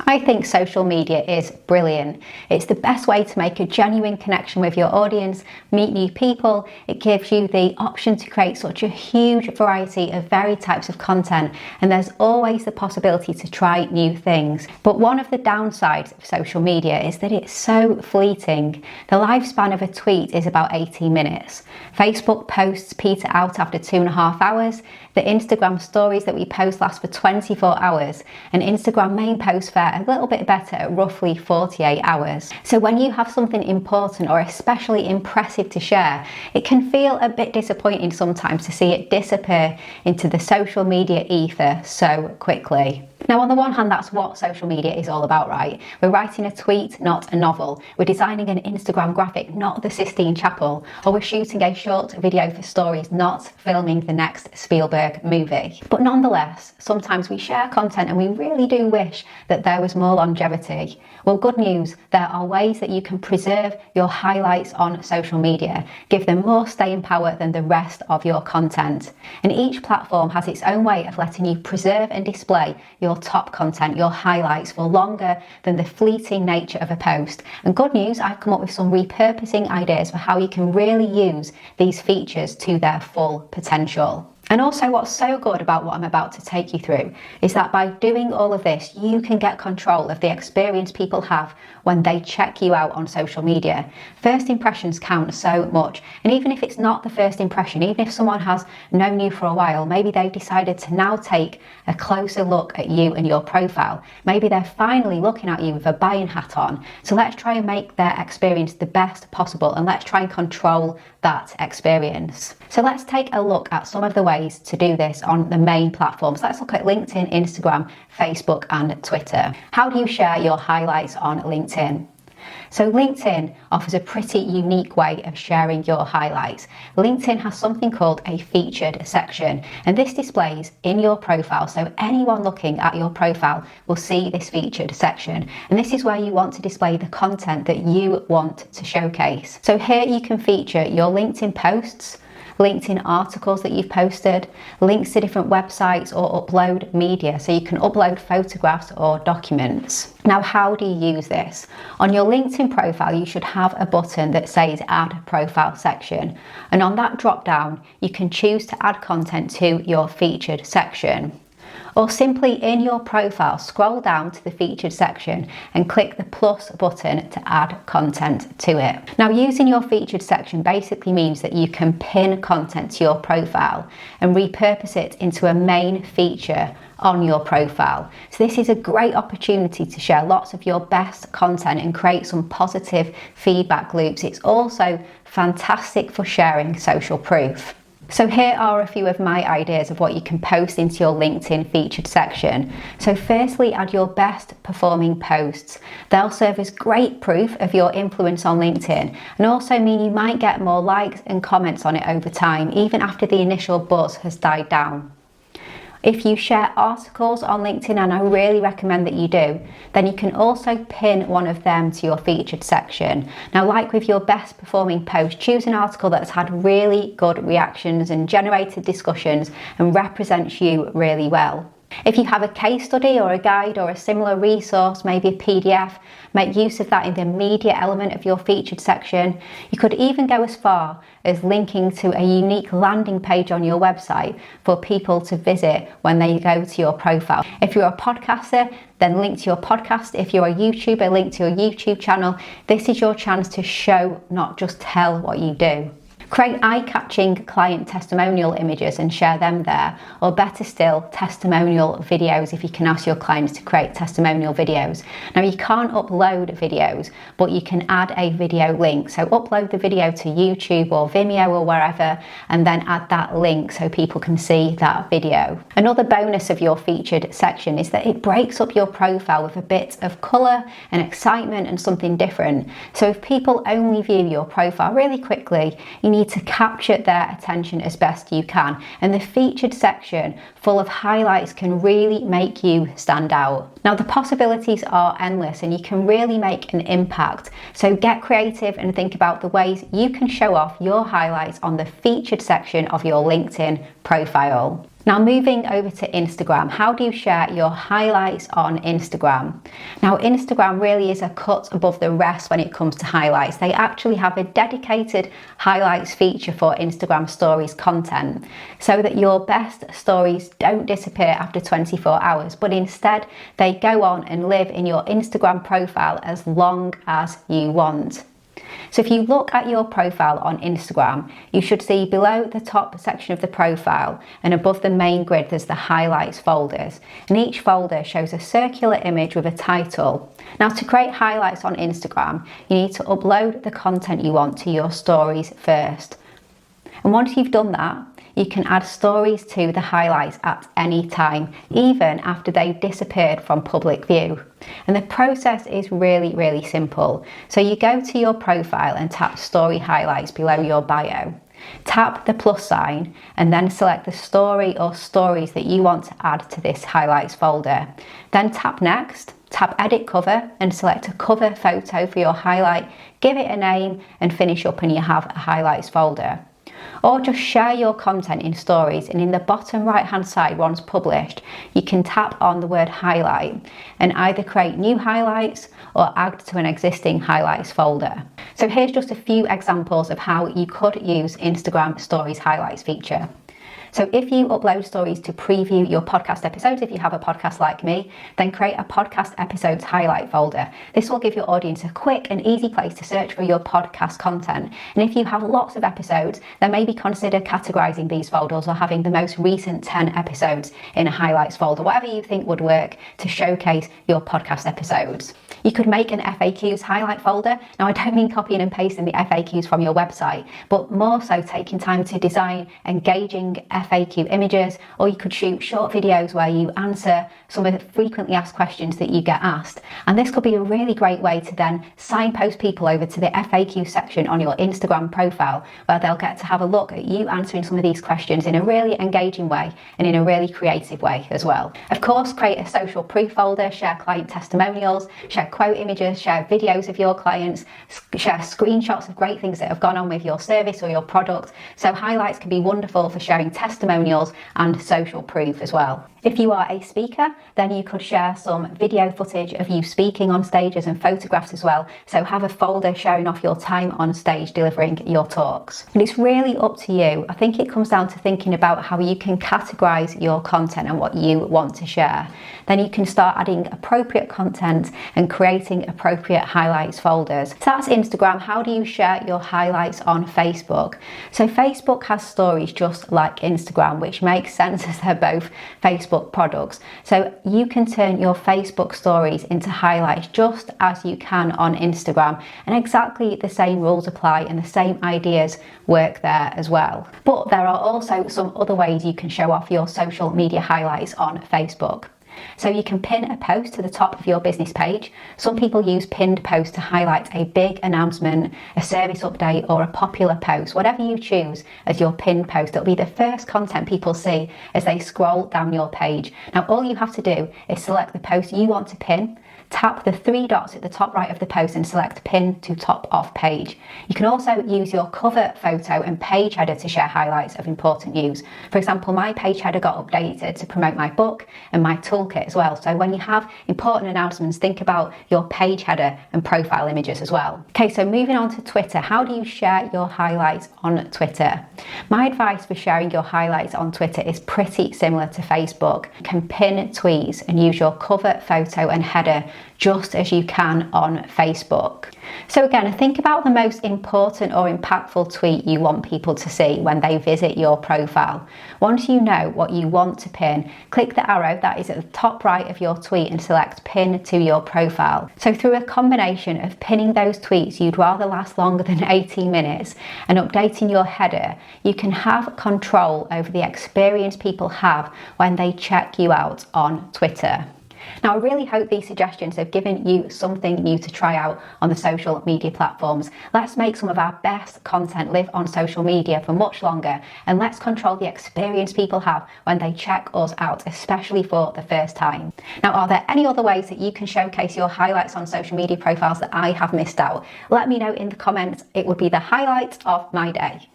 I think social media is brilliant. It's the best way to make a genuine connection with your audience, meet new people. It gives you the option to create such a huge variety of varied types of content, and there's always the possibility to try new things. But one of the downsides of social media is that it's so fleeting. The lifespan of a tweet is about 18 minutes. Facebook posts peter out after 2.5 hours. The Instagram stories that we post last for 24 hours, and Instagram main posts fare a little bit better at roughly 48 hours. So when you have something important or especially impressive to share, it can feel a bit disappointing sometimes to see it disappear into the social media ether so quickly. Now, on the one hand, that's what social media is all about, right? We're writing a tweet, not a novel. We're designing an Instagram graphic, not the Sistine Chapel. Or we're shooting a short video for stories, not filming the next Spielberg movie. But nonetheless, sometimes we share content and we really do wish that there was more longevity. Well, good news, there are ways that you can preserve your highlights on social media, give them more staying power than the rest of your content. And each platform has its own way of letting you preserve and display your top content, your highlights, for longer than the fleeting nature of a post. And good news, I've come up with some repurposing ideas for how you can really use these features to their full potential. And also, what's so good about what I'm about to take you through is that by doing all of this, you can get control of the experience people have when they check you out on social media. First impressions count so much. And even if it's not the first impression, even if someone has known you for a while, maybe they've decided to now take a closer look at you and your profile. Maybe they're finally looking at you with a buying hat on. So let's try and make their experience the best possible, and let's try and control that experience. So let's take a look at some of the ways to do this on the main platforms. Let's look at LinkedIn, Instagram, Facebook, and Twitter. How do you share your highlights on LinkedIn? So LinkedIn offers a pretty unique way of sharing your highlights. LinkedIn has something called a featured section, and this displays in your profile, so anyone looking at your profile will see this featured section. And this is where you want to display the content that you want to showcase. So here you can feature your LinkedIn posts, LinkedIn articles that you've posted, links to different websites, or upload media. So you can upload photographs or documents. Now, how do you use this? On your LinkedIn profile, you should have a button that says Add Profile Section. And on that drop down, you can choose to add content to your featured section. Or simply in your profile, scroll down to the featured section and click the plus button to add content to it. Now, using your featured section basically means that you can pin content to your profile and repurpose it into a main feature on your profile. So this is a great opportunity to share lots of your best content and create some positive feedback loops. It's also fantastic for sharing social proof. So here are a few of my ideas of what you can post into your LinkedIn featured section. So firstly, add your best performing posts. They'll serve as great proof of your influence on LinkedIn, and also mean you might get more likes and comments on it over time, even after the initial buzz has died down. If you share articles on LinkedIn, and I really recommend that you do, then you can also pin one of them to your featured section. Now, like with your best performing post, choose an article that's had really good reactions and generated discussions and represents you really well. If you have a case study or a guide or a similar resource, maybe a PDF, make use of that in the media element of your featured section. You could even go as far as linking to a unique landing page on your website for people to visit when they go to your profile. If you're a podcaster, then link to your podcast. If you're a YouTuber, link to your YouTube channel. This is your chance to show, not just tell, what you do. Create eye-catching client testimonial images and share them there, or better still, testimonial videos if you can ask your clients to create testimonial videos. Now, you can't upload videos, but you can add a video link. So upload the video to YouTube or Vimeo or wherever, and then add that link so people can see that video. Another bonus of your featured section is that it breaks up your profile with a bit of colour and excitement and something different. So if people only view your profile really quickly, you need to capture their attention as best you can, and the featured section full of highlights can really make you stand out. Now, the possibilities are endless and you can really make an impact, so get creative and think about the ways you can show off your highlights on the featured section of your LinkedIn profile. Now moving over to Instagram, how do you share your highlights on Instagram? Now Instagram really is a cut above the rest when it comes to highlights. They actually have a dedicated highlights feature for Instagram stories content so that your best stories don't disappear after 24 hours, but instead they go on and live in your Instagram profile as long as you want. So if you look at your profile on Instagram, you should see below the top section of the profile and above the main grid there's the highlights folders, and each folder shows a circular image with a title. Now to create highlights on Instagram, you need to upload the content you want to your stories first. And once you've done that, you can add stories to the highlights at any time, even after they've disappeared from public view. And the process is really simple. So you go to your profile and tap story highlights below your bio. Tap the plus sign and then select the story or stories that you want to add to this highlights folder. Then tap next, tap edit cover and select a cover photo for your highlight, give it a name and finish up and you have a highlights folder. Or just share your content in stories, and in the bottom right hand side once published you can tap on the word highlight and either create new highlights or add to an existing highlights folder. So here's just a few examples of how you could use Instagram stories highlights feature. So if you upload stories to preview your podcast episodes, if you have a podcast like me, then create a podcast episodes highlight folder. This will give your audience a quick and easy place to search for your podcast content. And if you have lots of episodes, then maybe consider categorizing these folders or having the most recent 10 episodes in a highlights folder, whatever you think would work to showcase your podcast episodes. You could make an FAQs highlight folder. Now I don't mean copying and pasting the FAQs from your website, but more so taking time to design engaging FAQ images, or you could shoot short videos where you answer some of the frequently asked questions that you get asked. And this could be a really great way to then signpost people over to the FAQ section on your Instagram profile, where they'll get to have a look at you answering some of these questions in a really engaging way and in a really creative way as well. Of course, create a social proof folder, share client testimonials, share quote images, share videos of your clients, share screenshots of great things that have gone on with your service or your product. So highlights can be wonderful for sharing testimonials and social proof as well. If you are a speaker, then you could share some video footage of you speaking on stages and photographs as well. So have a folder showing off your time on stage delivering your talks. And it's really up to you. I think it comes down to thinking about how you can categorize your content and what you want to share. Then you can start adding appropriate content and creating appropriate highlights folders. So that's Instagram. How do you share your highlights on Facebook? So Facebook has stories just like Instagram, which makes sense as they're both Facebook products. So you can turn your Facebook stories into highlights just as you can on Instagram, and exactly the same rules apply and the same ideas work there as well. But there are also some other ways you can show off your social media highlights on Facebook. So you can pin a post to the top of your business page. Some people use pinned posts to highlight a big announcement, a service update, or a popular post. Whatever you choose as your pinned post, it'll be the first content people see as they scroll down your page. Now all you have to do is select the post you want to pin, tap the three dots at the top right of the post and select pin to top of page. You can also use your cover photo and page header to share highlights of important news. For example, my page header got updated to promote my book and my toolkit as well. So when you have important announcements, think about your page header and profile images as well. Okay, so moving on to Twitter. How do you share your highlights on Twitter? My advice for sharing your highlights on Twitter is pretty similar to Facebook. You can pin tweets and use your cover photo and header just as you can on Facebook. So again, think about the most important or impactful tweet you want people to see when they visit your profile. Once you know what you want to pin, click the arrow that is at the top right of your tweet and select pin to your profile. So through a combination of pinning those tweets you'd rather last longer than 18 minutes and updating your header, you can have control over the experience people have when they check you out on Twitter. Now, I really hope these suggestions have given you something new to try out on the social media platforms. Let's make some of our best content live on social media for much longer, and let's control the experience people have when they check us out, especially for the first time. Now, are there any other ways that you can showcase your highlights on social media profiles that I have missed out? Let me know in the comments. It would be the highlight of my day.